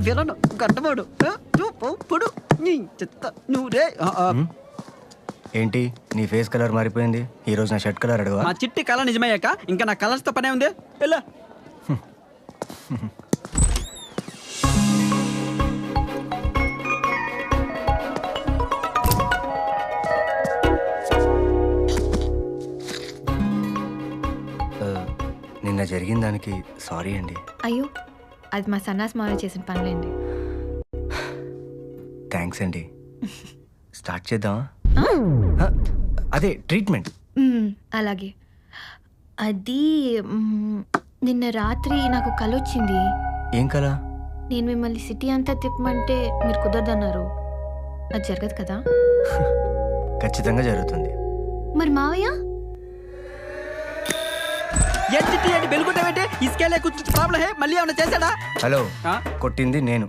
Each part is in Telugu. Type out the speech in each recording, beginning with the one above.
విలను గడ్డమాడు పొడు నీ చెత్త నువ్వురే. ఏంటి నీ ఫేస్ కలర్ మారిపోయింది? ఈ రోజు నా షర్ట్ కలర్ అడగవా? మా చిట్టి కళ నిజమయ్యాక ఇంకా నా కలర్స్ తో పనే ఉంది. ఎలా నిన్న జరిగిన దానికి సారీ అండి. అయ్యో, అది మా సన్నాస్ మావయ్య చేసిన పనులేండి. థ్యాంక్స్ అండి. స్టార్ట్ చేద్దామా? అదే ట్రీట్మెంట్. అలాగే. అది నిన్న రాత్రి నాకు కల వచ్చింది. ఏం కల? నేను మిమ్మల్ని సిటీ అంతా తిప్పమంటే మీరు కుదరదన్నారు. అది జరగదు కదా? ఖచ్చితంగా జరుగుతుంది. మరి మావయ్య? మళ్ళీ ఏమైనా చేశాడా? హలో, కొట్టింది నేను.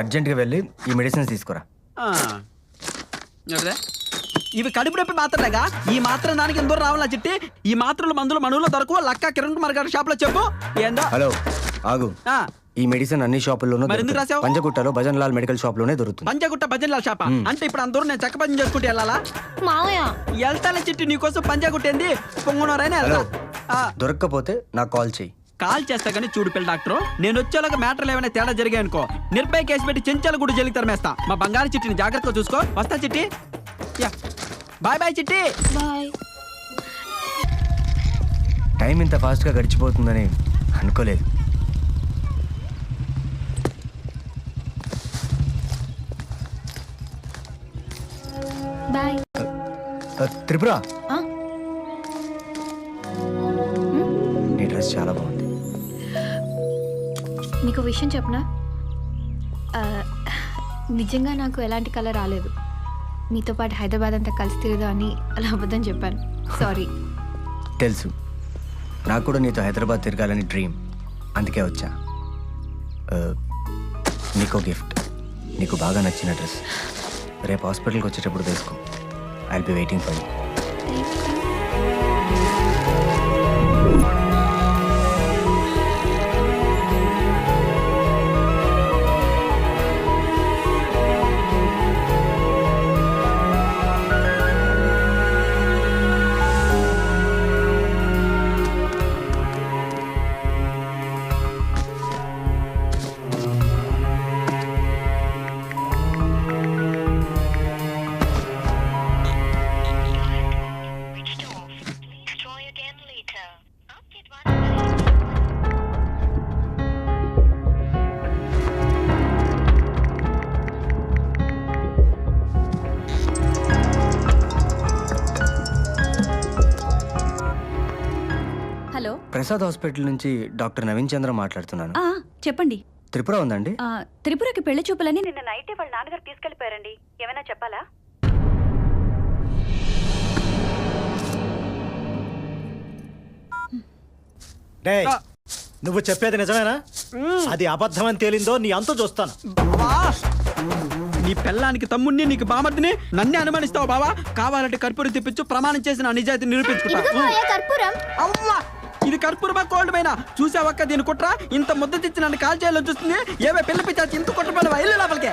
అర్జెంట్ గా వెళ్ళి ఈ మెడిసిన్స్ తీసుకురా. ఇవి కడుపు నొప్పి మాత్రలేగా? ఈ మాత్రం దానికి ఎందుకు రావాలా చిట్టి? ఈ మాత్రలు మందులు మనూలో దొరకవు. లక్క కిరణ్ కుమార్ గారి షాప్ లో చెప్పు. ఏందో. హలో ఆగు. ఈ మెడిసిన్ అన్ని షాపుల్లోనూ రాసావు? పంజగుట్టలో భజన్ లాల్ మెడికల్ షాప్ లోనే దొరుకుతుంది. పంజగుట్ట భజన్ లాల్ షాపా? అంటే ఇప్పుడు అందరూ నేను చక్క పని చేసుకుంటే వెళ్ళాలా? మావయ్య వెళ్తాలే చిట్టి, నీకోసం పంజాగుట్టేంది పొంగునరైనా వెళ్తా. దొరక్కపోతే నాకు కాల్ చెయ్యి. కాల్ చేస్తా కానీ చూడు పిల్ల డాక్టర్, నేను వచ్చేలాగా మ్యాటర్లు ఏమైనా తేడా జరిగాయనుకో నిర్భయ కేసు పెట్టి చెంచాలు కూడా జైలుకి తరిమేస్తా. మా బంగారు చిట్టిని జాగ్రత్తగా చూసుకో. వస్తా చిట్టి. బాయ్ బాయ్ చిట్టి. బాయ్. టైం ఇంత ఫాస్ట్ గా గడిచిపోతుందని అనుకోలేదు. బాయ్. త్రిపుర, నీ డ్రెస్ చాలా బాగుంది. నీకు విషయం చెప్పనా? నిజంగా నాకు ఎలాంటి కలర్ రాలేదు. మీతో పాటు హైదరాబాద్ అంతా కలిసి తిరుగుదా అని అలా అబద్ధం చెప్పాను. సారీ. తెలుసు, నాకు కూడా నీతో హైదరాబాద్ తిరగాలని డ్రీమ్. అందుకే వచ్చా. నీకో గిఫ్ట్. నీకు బాగా నచ్చిన డ్రెస్. రేపు హాస్పిటల్కి వచ్చేటప్పుడు వేసుకో. I will be waiting for you. Prasad hospital నుంచి డాక్టర్ నవీన్ చంద్ర మాట్లాడుతున్నాను. చెప్పండి. త్రిపుర ఉందండి? త్రిపురకి పెళ్లి చూపులని నిన్న నైటే వాళ్ళ నాన్నగారు తీసుకెళ్లిపోయారండి. ఏమైనా చెప్పాలా? నువ్వు చెప్పేది నిజమేనా? అది అబద్ధం అని తేలిందో నీ అంతు చూస్తాను. నీ పెళ్ళానికి తమ్ముడిని, నీకు బామర్దిని నన్నే అనుమానిస్తావు బావా? కావాలంటే కర్పూరం తెప్పించు, ప్రమాణం చేసిన నిజాయితీ నిరూపించుకుంటా. ఇది కర్పూరమా కోల్డ్ పైన చూసావక్క దీని కుట్ర? ఇంత ముద్ద తెచ్చి నన్ను కాల్ చేయాలని చూస్తుంది. ఏవే పిల్ల పిచ్చాచి ఇంత కుట్రపడవా? ఇల్లు లోపలికే.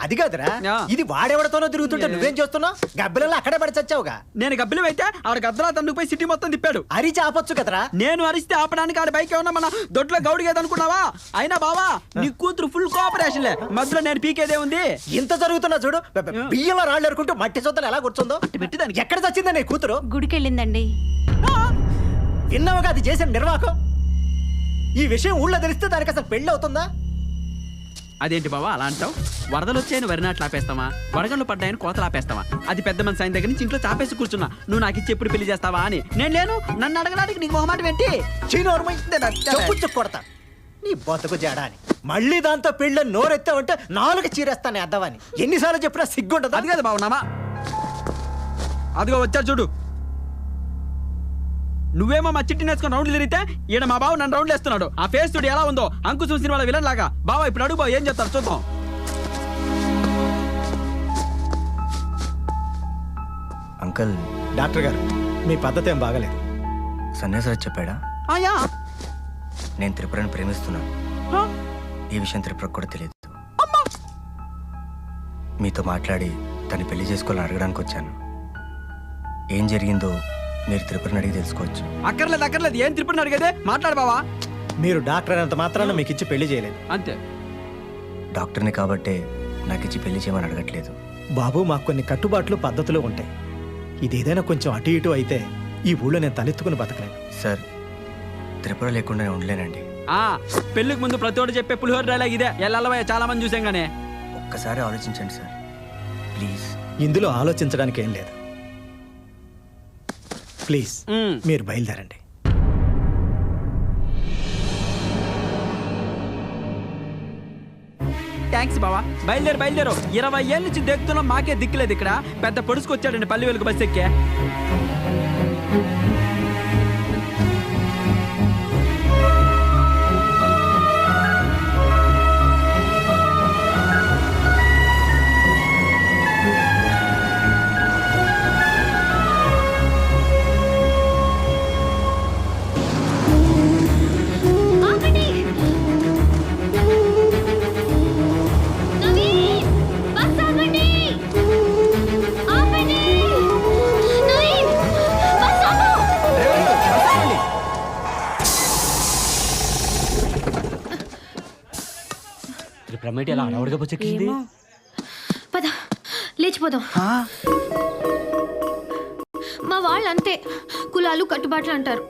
అది కాదురా, ఇది వాడెవడతోనో తిరుగుతుంటే నువ్వేం చేస్తున్నావు? గబ్బిలలో అక్కడే పడి చచ్చావుగా. నేను గబ్బిలం అయితే ఆడ గద్దలా తండుకుపోయి సిటీ మొత్తం తిప్పాడు. అరిచి ఆపొచ్చు కదరా. నేను అరిస్తే ఆపడానికి ఆడ బైక్ ఏమన్నా మన దొడ్లో గౌడిగేదనుకున్నావా? అయినా బావా నీ కూతురు ఫుల్ కోఆపరేషన్ లే. మధ్యలో నేను పీకేదే ఉంది. ఇంత జరుగుతున్నా చూడు. బియ్యంలో రాళ్ళు ఎరుకుంటూ మట్టి సొత్తలు ఎలా కూర్చుందో. పెట్టి దానికి ఎక్కడ చచ్చిందా నీ కూతురు? గుడికెళ్ళిందండి. విన్నావుగా అది చేసిన నిర్వాహకం. ఈ విషయం ఊళ్ళో తెలిస్తే దానికి అసలు పెళ్లి అవుతుందా? అదేంటి బావా అలా అంటావు? వరదలు వచ్చాయని వరి నాట్లు ఆపేస్తావా? వడగళ్ళు పడ్డాయని కోతలు ఆపేస్తావా? అది పెద్ద మనిషి ఆయన దగ్గర నుంచి ఇంట్లో చాపేసి కూర్చున్నా. నువ్వు నాకు ఇచ్చి ఎప్పుడు పెళ్లి చేస్తావా అని. నేను లేను, నన్ను అడగడానికి నీకు మొహమాట ఏంటి? కొడతా నీ బతుకు జడా అని. మళ్ళీ దాంతో పెళ్ళి నోరెత్తావంటే నాలుగు చీరేస్తాను అద్దవని. ఎన్నిసార్లు చెప్పినా సిగ్గుంటది. అది కాదు బావున్నామా, అదిగో వచ్చా చూడు. నువ్వేమో మా చిట్టి నేర్చుకుని రౌండ్లు తిరిగితే ఈడ మా బావ నన్ను రౌండ్లు వేస్తున్నాడు. ఆ ఫేస్ చూడు ఎలా ఉందో, అంకుశం సినిమాలో విలన్ లాగా. బావా ఇప్పుడు అడుగు బావ ఏం చెప్తారు చూద్దాం. అంకుల్, డాక్టర్ గారు మీ పద్ధతి ఏం బాగలేదు. సన్యాసరాజ్ చెప్పాడా? ఆయా నేను త్రిపురని ప్రేమిస్తున్నాను. ఈ విషయం త్రిపురకు కూడా తెలియదు. మీతో మాట్లాడి తను పెళ్లి చేసుకోవాలని అడగడానికి వచ్చాను. ఏం జరిగిందో మీరు త్రిపురని అడిగి తెలుసుకోవచ్చు. అక్కర్లేదు ఏం త్రిపురని అడిగేదే? మాట్లాడు బావా. మీరు డాక్టర్ అయినంత మాత్రాన మీకు ఇచ్చి పెళ్లి చేయలేదు. అంతే. డాక్టర్ని కాబట్టే నాకు ఇచ్చి పెళ్లి చేయమని అడగట్లేదు. బాబు, మాకు కొన్ని కట్టుబాట్లు పద్ధతులు ఉంటాయి. ఇదేదైనా కొంచెం అటు ఇటు అయితే ఈ ఊళ్ళో నేను తలెత్తుకుని బతకలేను. సార్, త్రిపుర లేకుండా నేను ఉండలేనండి. పెళ్లికి ముందు ప్రతివాడు చెప్పే పులిహోర డైలాగ్ ఇదే. ఎల్లవయ్య చాలా మంది చూసాం గానే. ఒక్కసారి ఆలోచించండి సార్, ప్లీజ్. ఇందులో ఆలోచించడానికి ఏం లేదు. ప్లీజ్ మీరు బయలుదేరండి. థ్యాంక్స్ బావా. బయలుదేరు. 20 ఏళ్ళ నుంచి దిగుతున్నాం, మాకే దిక్కులేదు. ఇక్కడ పెద్ద పొడుచుకొచ్చాడండి పల్లి వెలుగు బస్ ఎక్కే. పద లేచిపోదాం. మా వాళ్ళు అంతే, కులాలు కట్టుబాట్లు అంటారు.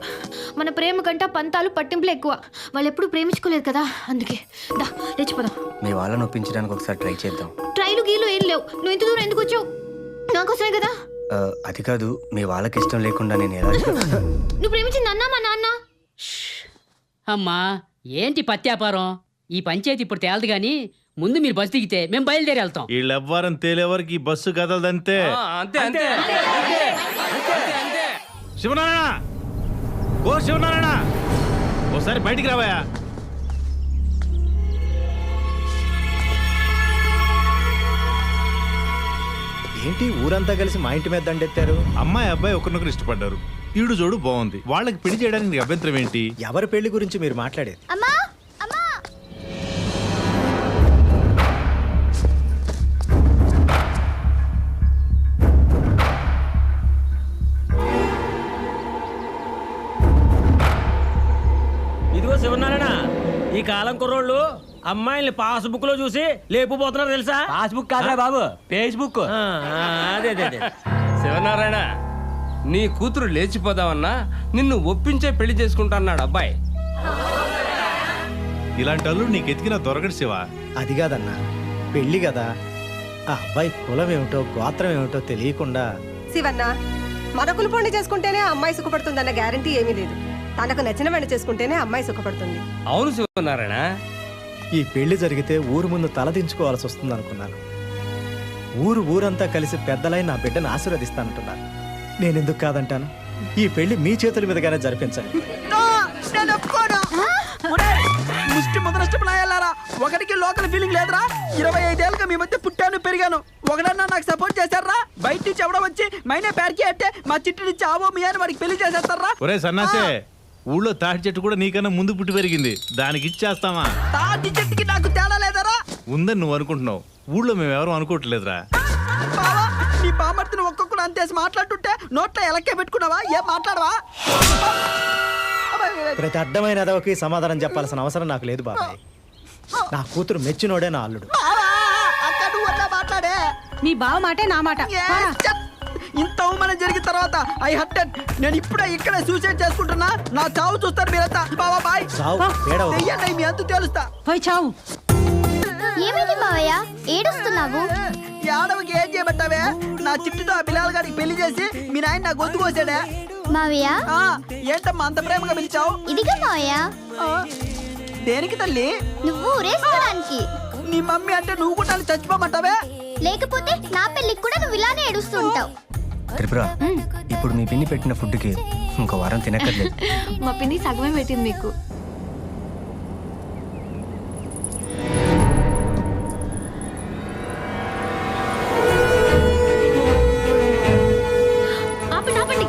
మన ప్రేమ కంట పంతాలు పట్టింపులు ఎక్కువ. వాళ్ళు ఎప్పుడు ప్రేమించుకోలేదు కదా, అందుకే. దా లేచిపోదాం. మీ వాళ్ళని ఒప్పించడానికి ఒకసారి ట్రై చేద్దాం. ట్రైలు గీలు ఏం లేవు. నువ్వు ఇంత దూరం ఎందుకు వచ్చావు? నాకోసమే కదా. అది కాదు, మీ వాళ్ళకి ఇష్టం లేకుండా నేను ఎలా నువ్వు ప్రేమించింది అన్నా మా నాన్న. అమ్మా ఏంటి పత్యాపారం? ఈ పంచాయతీ ఇప్పుడు తేలదు గాని ముందు మీరు బస్సు దిగితే మేము బయలుదేరి వెళ్తాం. వీళ్ళెవ్వరం తేలేవరకు ఈ బస్సు కదలదంతే. శివనారాయణ, ఓ శివనారాయణ, ఓసారి బయటికి రావాయా? ఏంటి ఊరంతా కలిసి మా ఇంటి మీద దండెత్తారు? అమ్మాయి అబ్బాయి ఒకరినొకరు ఇష్టపడ్డారు. ఈడు జోడు బాగుంది. వాళ్ళకి పెళ్లి చేయడానికి అభ్యంతరం ఏంటి? ఎవరి పెళ్లి గురించి మీరు మాట్లాడేది? ఇదిగో శివనారాయణ, ఈ కాలం కుర్రోళ్ళు అమ్మాయిల్ని పాస్బుక్ లో చూసి లేపుపోతున్నారు తెలుసా? పాస్బుక్ కాదురా బాబు, ఫేస్బుక్. అదే శివనారాయణ, నీ కూతురు లేచిపోదామన్నా నిన్ను ఒప్పించే పెళ్లి చేసుకుంటా అన్నాడు అబ్బాయి. ఇలాంటి అల్లుడు నీకు ఎతికినా దొరకడు శివ. అది కాదన్నా, పెళ్లి కదా. ఆ అబ్బాయి కులం ఏమిటో గోత్రం ఏమిటో తెలియకుండా. శివన్న, మన కులపోండి చేసుకుంటేనే అమ్మాయి సుఖపడుతుందన్న గ్యారంటీ ఏమీ లేదు. తనకు నచ్చిన వాడిని చేసుకుంటేనే అమ్మాయి సుఖపడుతుంది. అవును శివనారాయణ, ఈ పెళ్లి జరిగితే ఊరు ముందు తలదించుకోవాల్సి వస్తుంది అనుకున్నాను. ఊరంతా కలిసి పెద్దలై నా బిడ్డను ఆశీర్వదిస్తానంటున్నారు. నేనెందుకు కాదంటాను? ఈ పెళ్లి మీ చేతుల మీదగానే జరిపించండి. ముష్టి ముదరష్టపులాయాలారా, ఒకరికి లోకల్ ఫీలింగ్ లేదురా. 25 ఏళ్ళుగా మీ మధ్య పుట్టాను పెరిగాను. ఒకడన్నా నాకు సపోర్ట్ చేశారా? బయట నుంచి ఎవడో వచ్చి మైనే పేరుకి అంటే మా చిట్టి నుంచి ఆవో మీ అని వాడికి పెళ్లి చేసేస్తారా? ఒరే సన్నాసే, ఊళ్ళో తాటి చెట్టు కూడా నీకన్నా ముందు పుట్టి పెరిగింది. దానికి ఇచ్చేస్తావా? తాటి చెట్టుకి నాకు తేడా లేదరా? ఉందని నువ్వు అనుకుంటున్నావు, ఊళ్ళో మేము ఎవరు అనుకోవట్లేదురా. బావా, నీ బామర్తిని ఒక్కొక్కడు అంతేసి మాట్లాడుతుంటే నోట్లో ఎలక్కే పెట్టుకున్నావా? ఏం మాట్లాడవా? ప్రతి అడ్డమైన ఎదవకి సమాధానం చెప్పాల్సిన అవసరం నాకు లేదు బాబాయ్. నా కూతురు మెచ్చినోడే నా అల్లుడు. మాట్లాడే మీ బావ మాటే నా మాట. ఇంత అవమానం జరిగిన తర్వాత ఐ హర్టెడ్. నేను ఇప్పుడే ఇక్కడే సూసైడ్ చేసుకుంటున్నా. నా చావు చూస్తారు మీరంతా. బావా బాయ్. దెయ్యండి, మీ అంతు తెలుస్తా. పోయి చావు. ఏమైంది మావయ్య, ఏడుస్తున్నావు? ఏడవకి ఏం చేయబట్టావే? నా చిట్టుతో ఆ పిల్లల గారికి పెళ్లి చేసి మీ నాయన నా గొంతు కోసాడే. మావయ్య ఏంటమ్మా అంత ప్రేమగా పిలిచావు? ఇదిగా మావయ్య. దేనికి తల్లి? నువ్వు ఊరేసుకోవడానికి. నీ మమ్మీ అంటే నువ్వు కూడా చచ్చిపోమంటావే? లేకపోతే నా పెళ్ళికి కూడా నువ్వు ఇలానే ఏడుస్తుంటావు. త్రిపుర, ఇప్పుడు మీ పిన్ని పెట్టిన ఫుడ్కి ఇంకో వారం తినక్కర్లేదు. మా పిన్ని సగమే పెట్టింది మీకు. ఆపండి, ఆపండి.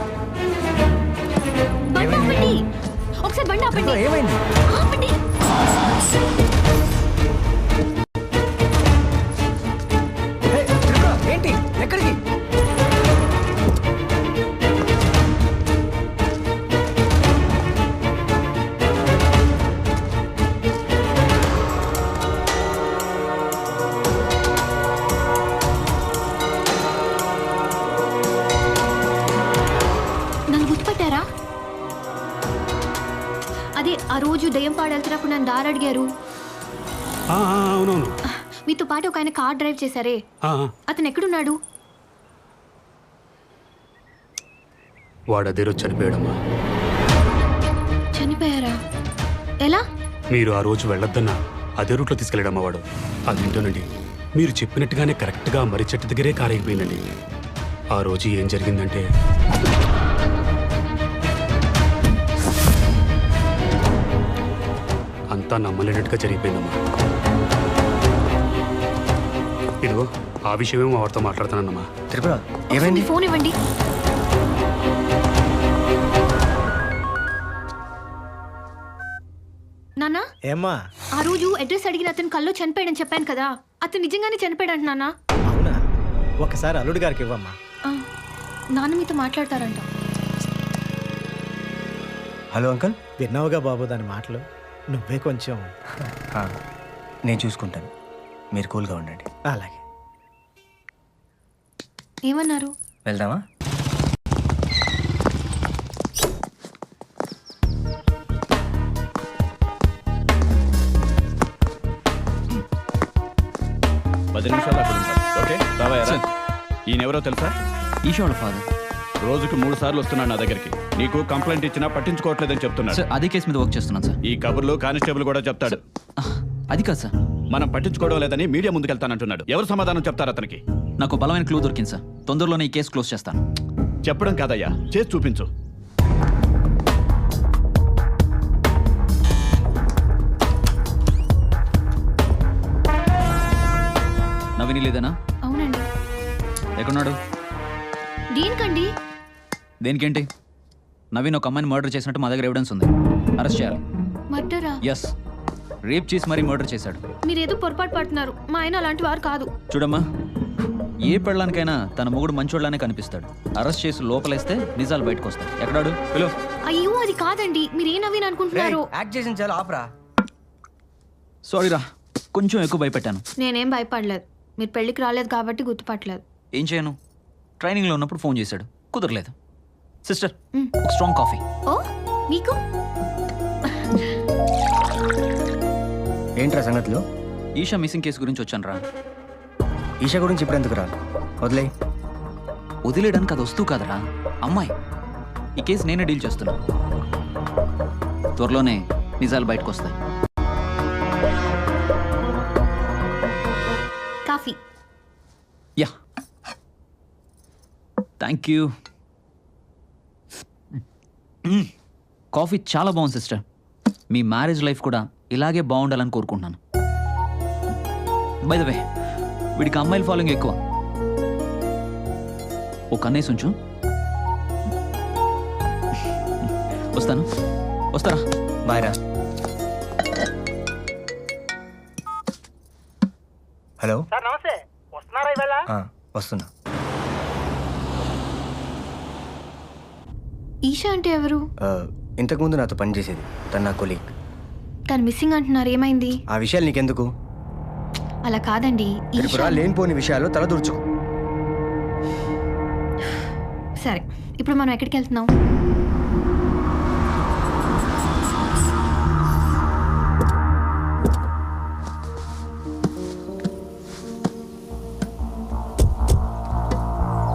బండి ఆపండి. ఒకసారి బండి ఆపండి. ఏమైంది? ఆపండి. హే, త్రిపుర, ఏంటి ఎక్కడికి? నన్ను గుర్తుపట్టారా? అదే ఆ రోజు దయ్యం పాడు వెళ్తున్నప్పుడు నన్ను దారి అడిగారు. అవునవును. మీతో పాటు ఒక ఆయన కార్ డ్రైవ్ చేశారే, అతను ఎక్కడున్నాడు? వాడు అదే రోజు చనిపోయాడమ్మా. చనిపోయారా? ఎలా? మీరు ఆ రోజు వెళ్ళొద్దన్నా అదే రూట్లో తీసుకెళ్ళాడమ్మా వాడు. అదేంటోనండి, మీరు చెప్పినట్టుగానే కరెక్ట్గా మర్రి చెట్టు దగ్గరే కారైపోయిందండి. ఆ రోజు ఏం జరిగిందంటే అంతా నమ్మలేనట్టుగా జరిగిపోయిందమ్మా. ఇదిగో ఆ విషయమే మా వాడితో మాట్లాడుతానమ్మా. త్రిపుర, ఒకసారి ఏమైంది? మీ ఫోన్ ఇవ్వండి. నాన్న, ఏమ్మా? ఆ రోజు అడ్రస్ అడిగిన అతను కల్లో చనిపోయాడని చెప్పాను కదా, అతను నిజంగానే చనిపోయాడంట నాన్న. అవునా? ఒకసారి అల్లుడి గారికి ఇవ్వమ్మా. ఆ, నాన్న మీతో మాట్లాడతారంట. Hello uncle. విన్నావుగా బాబు దాని మాటలు. నువ్వే కొంచెం. నేను చూసుకుంటాను, మీరు కూల్గా ఉండండి. అలాగే. ఏమన్నారు? వెళ్దామా? ఓకే రావయ్యారా? ఈయనెవరో తెలుసా? ఈశ్వరుడు ఫాదర్. రోజుకి 3 సార్లు వస్తున్నాడు నా దగ్గరికి. నీకు కంప్లైంట్ ఇచ్చినా పట్టించుకోవట్లేదని చెప్తున్నాడు. సార్ అదే కేసు మీద వర్క్ చేస్తున్నాను సార్. ఈ కబుర్లు కానిస్టేబుల్ కూడా చెప్తాడు. అది కాదు సార్. మనం పట్టించుకోవడం లేదని మీడియా ముందుకెళ్తానంటున్నాడు. ఎవరు సమాధానం చెప్తారు అతనికి? నాకు బలమైన క్లూ దొరికింది సార్. తొందరలోనే ఈ కేసు క్లోజ్ చేస్తాను. చెప్పడం కాదయ్యా, చేసి చూపించు. నవీని లేదనా? అవునండి. ఎక్కడున్నాడు? దేనికండి? దేనికేంటి? నవీన్ ఒక అమ్మాయిని మర్డర్ చేసినట్టు మా దగ్గర ఎవిడెన్స్ ఉంది. అరెస్ట్ చేయాలి. మర్డరా? ఎస్, రేప్ చేసి మరీ మర్డర్ చేశాడు. మీరేదో పొరపాటు పడుతున్నారు. మా ఆయన అలాంటి వారు కాదు. చూడమ్మా, ఏ పెళ్ళానికైనా తన మొగుడు మంచోళ్ళనే కనిపిస్తాడు. అరెస్ట్ చేసి లోపలేస్తే నిజాలు బయటకు వస్తాయి. ఎక్కడాడు? పిలు. అయ్యో అది కాదండి. మీరే నవీన్ అనుకుంటున్నారు. యాక్ట్ చేసిన చాలా ఆపరా. సారీ రా, కొంచెం ఎక్కువ భయపెట్టాను. నేనేం భయపడలేదు. మీరు పెళ్ళికి రాలేదు కాబట్టి గుర్తుపట్టలేదు. ఏం చేయను, ట్రైనింగ్లో ఉన్నప్పుడు ఫోన్ చేశాడు, కుదరలేదు. సిస్టర్, మ్. ఒక స్ట్రాంగ్ కాఫీ. ఓ మీకు? ఏంట్రా సంగతులు? ఈషా మిస్సింగ్ కేసు గురించి వచ్చాను రా. ఈషా గురించి ఇప్పుడు ఎందుకు రా? వదిలే. వదిలేయడానికి అది వస్తూ కాదరా, అమ్మాయి. ఈ కేసు నేనే డీల్ చేస్తున్నా. త్వరలోనే నిజాలు బయటకు వస్తాయి. Coffee. Yeah, thank you. Coffee చాలా బాగుంది సిస్టర్. మీ మ్యారేజ్ లైఫ్ కూడా ఇలాగే బాగుండాలని కోరుకుంటున్నాను. బై ద వే, వీడికి అమ్మాయిల ఫాలోయింగ్ ఎక్కువ. ఓ కన్నేసి ఉంచు. వస్తారా? బాయ్ రా. హలో సార్ నమస్తే. వస్తున్నారా ఇవాళ? వస్తున్నా. ఈషా అంటే ఎవరు? ఇంతకుముందు నాతో పనిచేసేది, తను నా కొలీగ్. తను మిస్సింగ్ అంటున్నారు. ఏమైంది? ఆ విషయాలు నీకెందుకు? అలా కాదండి. త్రిపుర, లేనిపోని విషయాలు తల దూర్చుకో. సరే, ఇప్పుడు మనం ఎక్కడికి వెళ్తున్నాం?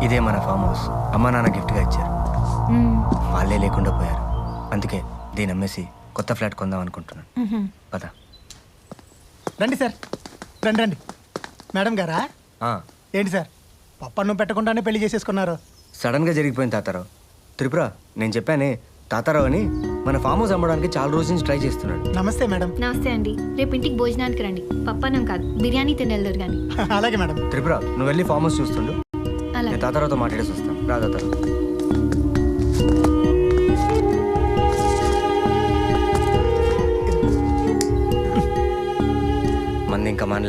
ఇదే మన ఫామ్ హౌస్. అమ్మా నాన్న గిఫ్ట్గా ఇచ్చారు. వాళ్ళే లేకుండా పోయారు. అందుకే దీన్ని అమ్మేసి కొత్త ఫ్లాట్ కొందాం అనుకుంటున్నాను. పద. రండి సార్, రండి. మేడం గారా? ఏంటి సార్, పప్పన్నం పెట్టకుండానే పెళ్లి చేసేసుకున్నారు? సడన్గా జరిగిపోయింది తాతారావు. త్రిపుర, నేను చెప్పానే తాతారావు అని మన ఫామ్ హౌస్ అమ్మడానికి చాలా రోజు నుంచి ట్రై చేస్తున్నాడు. నమస్తే మేడం. నమస్తే అండి. రేపు ఇంటికి భోజనానికి రండి. పప్పన్నం కాదు, బిర్యానీ తినెళ్తారు కానీ. అలాగే మేడం. త్రిపుర, నువ్వు వెళ్ళి ఫామ్ హౌస్ చూస్తుండు. అలాగే. నేను తాతారావుతో మాట్లాడేసి వస్తాను. రా తాతారావు.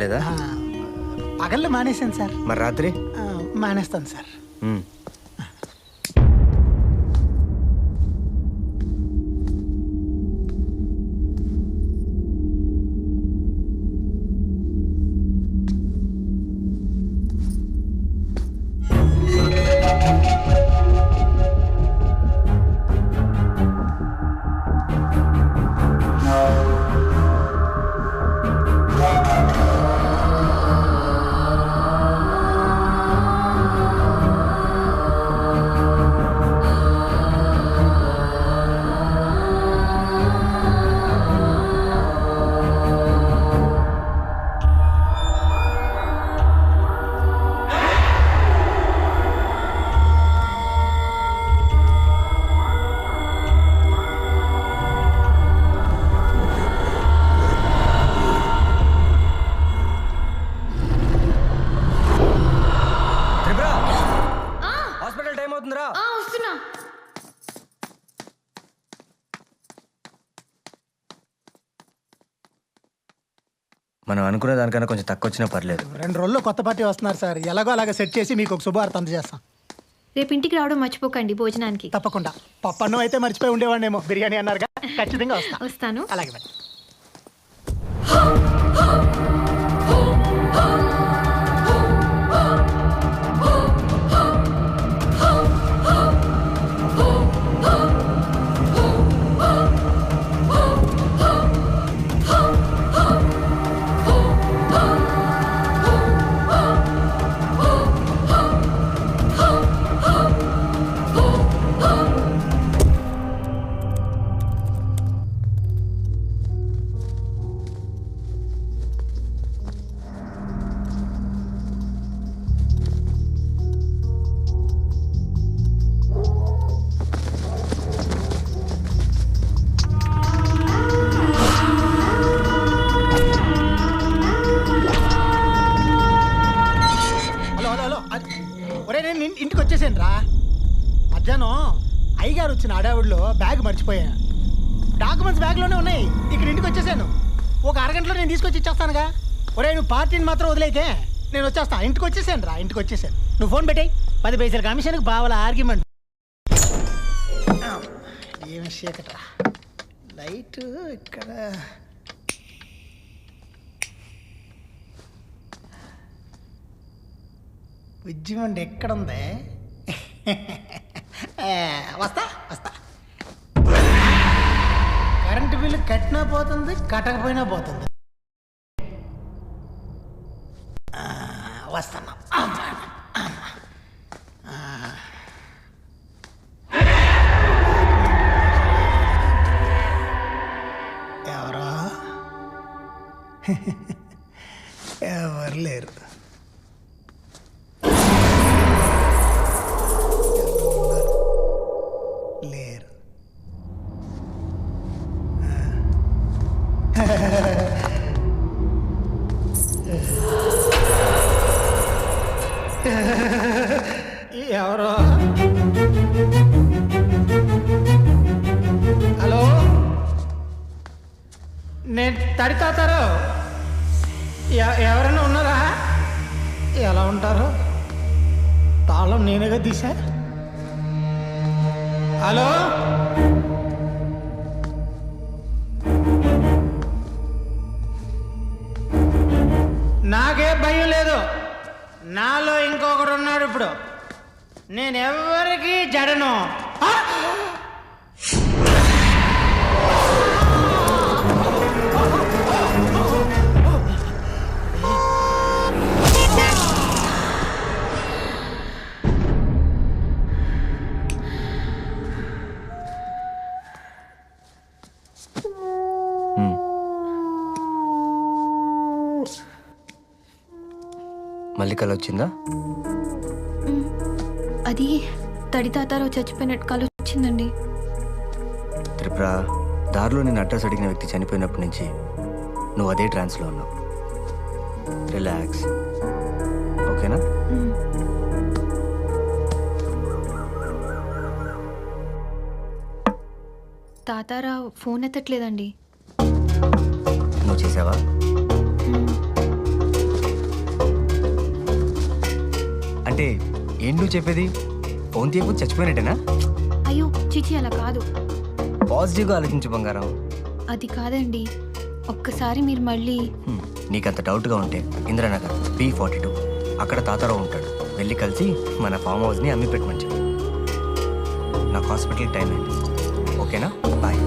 లేదా? పగళ్ళు మానేశాను సార్. మరి రాత్రి? మానేస్తాను సార్. హాస్పిటల్ టైం అవుతుందిరా. వస్తున్నా. మనం అనుకునే దానికన్నా కొంచెం తక్కువ వచ్చినా పర్లేదు. 2 రోజుల్లో కొత్త పార్టీ వస్తున్నారు సార్. ఎలాగో అలాగ సెట్ చేసి మీకు ఒక శుభవార్త అందజేస్తాం. రేపు ఇంటికి రావడం మర్చిపోకండి భోజనానికి. తప్పకుండా. పప్పన్నం అయితే మర్చిపోయి ఉండేవాడినేమో. బిర్యానీ అన్నారుగా, ఖచ్చితంగా వస్తాను. అలాగే మేడం. నేను ఇంటికి వచ్చేసాను రా. మధ్యాహ్నం అయ్యగారు వచ్చిన అడావిడిలో బ్యాగ్ మర్చిపోయాను. డాక్యుమెంట్స్ బ్యాగ్లోనే ఉన్నాయి. ఇక్కడ ఇంటికి వచ్చేసాను. ఒక అరగంటలో నేను తీసుకొచ్చి ఇచ్చేస్తానుగా. ఒరే నువ్వు పార్టీని మాత్రం వదిలేకే, నేను వచ్చేస్తాను. ఇంటికి వచ్చేసాను రా, ఇంటికి వచ్చేసాను. నువ్వు ఫోన్ పెట్టాయి. 10 పైసల కమిషన్కి బావాల ఆర్గ్యుమెంట్. ఏమి చీకట్రా. లైట్ ఇక్కడ విద్యమండి ఎక్కడుంది? వస్తా వస్తా. కరెంటు బిల్లు కట్టినా పోతుంది, కట్టకపోయినా పోతుంది. వస్తాను. ఎవరో ఎవరు లేరు. లేరు. ఎవరో. హలో, నేను తడితాతారు. ఎవరైనా ఉన్నారా? ఎలా ఉంటారు? తాళం నేనేగా తీసా. హలో, నాకే భయం లేదు. నాలో ఇంకొకడు ఉన్నాడు. ఇప్పుడు నేను ఎవరికి జడను. మళ్ళీ కల వచ్చిందా? అది తడితాతారో చచ్చిపోయినట్టు కలు వచ్చిందండి. త్రిపుర, దారిలో నేను అడ్రస్ అడిగిన వ్యక్తి చనిపోయినప్పటి నుంచి నువ్వు అదే ట్రాన్స్లో ఉన్నావు. రిలాక్స్, ఓకేనా? తాతారా ఫోన్ ఎత్తట్లేదండి. నువ్వు చేసావా? అంటే ఏం నువ్వు చెప్పేది? ఫోన్ తీయకపోతే చచ్చిపోయినట్టేనా? అయ్యో చిచి అలా కాదు. పాజిటివ్గా ఆలోచించు బంగారం. అది కాదండి, ఒక్కసారి మీరు మళ్ళీ నీకంత డౌట్గా ఉంటే ఇంద్రనగర్ B42 అక్కడ తాతారావు ఉంటాడు. వెళ్ళి కలిసి మన ఫామ్ హౌస్ని అమ్మి పెట్టమని చెప్పు. నాకు హాస్పిటల్కి టైం అయింది. ఓకేనా? బాయ్.